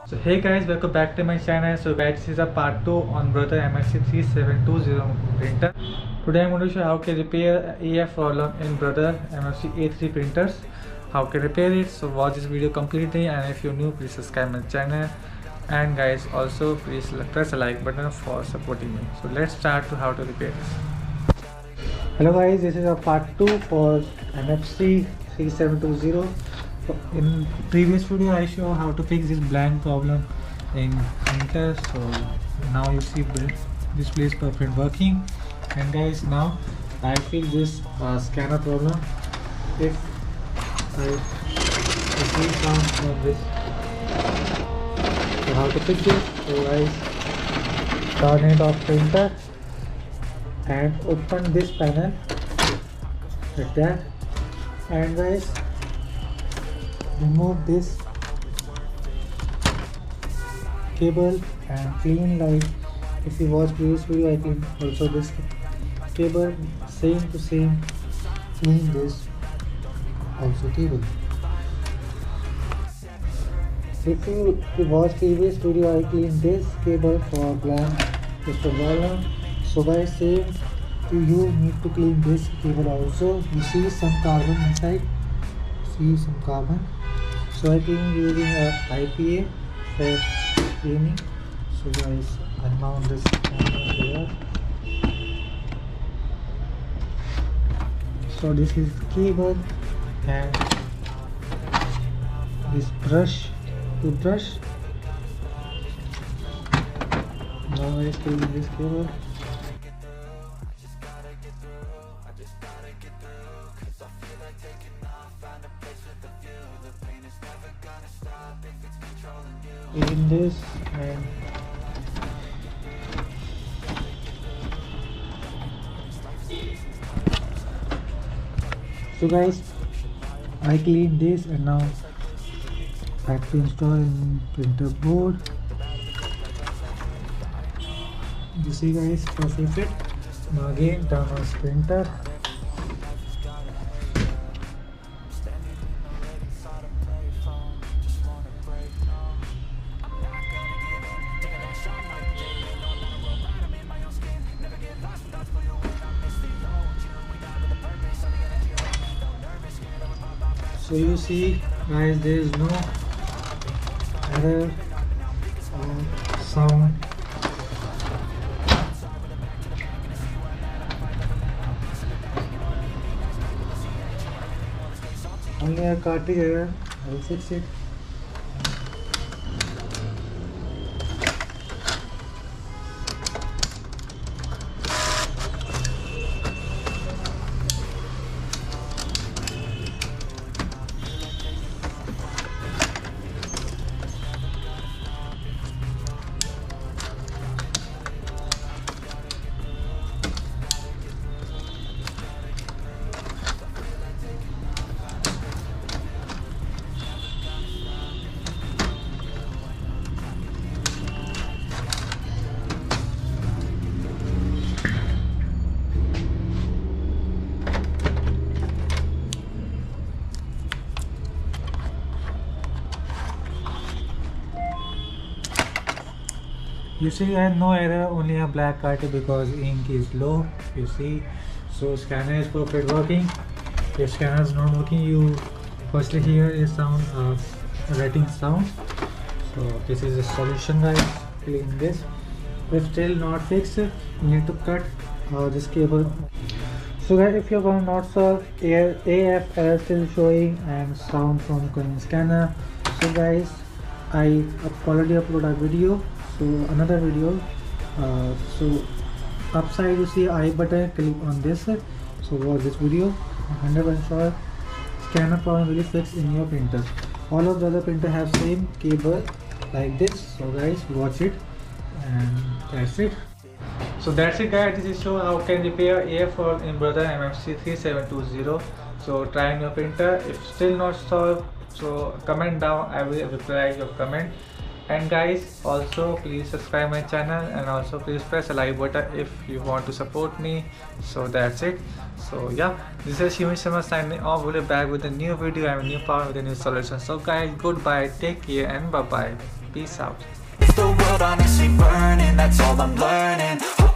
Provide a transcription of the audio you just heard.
So hey guys, welcome back to my channel. So guys, this is a part 2 on brother MFC 3720 printer. Today I'm going to show how to repair AF problem in brother MFC A3 printers. How to repair it. So watch this video completely, and if you're new, please subscribe my channel. And guys, also please press the like button for supporting me. So let's start to how to repair this. Hello guys, this is a part 2 for MFC 3720. In previous video I show how to fix this blank problem in printer. So now you see display is perfect working. And guys, now I fix this scanner problem. If I receive sound from this, so how to fix it? So guys, turn it off printer and open this panel like that, and guys, remove this cable and clean, like if you watch previous video I clean also this cable, same to same, clean this also cable. If you watch previous video I clean this cable for blank just a volume. So guys, same you need to clean this cable also. You see some carbon inside, see some carbon. So I clean using a IPA for cleaning. So guys, I mount this here. So this is cable and this toothbrush. Now I clean this cable. In this, and so guys, I clean this, and now I have to install in printer board. You see guys, perfect fit. Now again, turn on printer. So you see guys, there is no error or sound. Only a cartridge error. I will fix it. You see, I have no error, only a black cartridge because ink is low. You see, so scanner is perfect working. If scanner is not working, you firstly hear a sound of writing sound. So this is a solution guys. Clean this. If still not fixed, you need to cut this cable. So guys, if you're going to not solve AF error still showing and sound from current scanner, so guys, I already uploaded a video. So another video, so upside you see I button, click on this. So watch this video. 100% sure scanner problem will be fixed in your printer. All of the other printer have same cable like this. So guys, watch it, and that's it. So that's it guys, this is show how can repair AF fault in brother MFC 3720. So try in your printer. If still not solved, so comment down, I will reply your comment. And guys, also please subscribe my channel, and also please press the like button if you want to support me. So that's it. So yeah, this is Human Sharma signing off. We'll be back with a new video and a new part with a new solution. So guys, goodbye, take care, and bye bye. Peace out. If the world honestly burning, that's all I'm learning.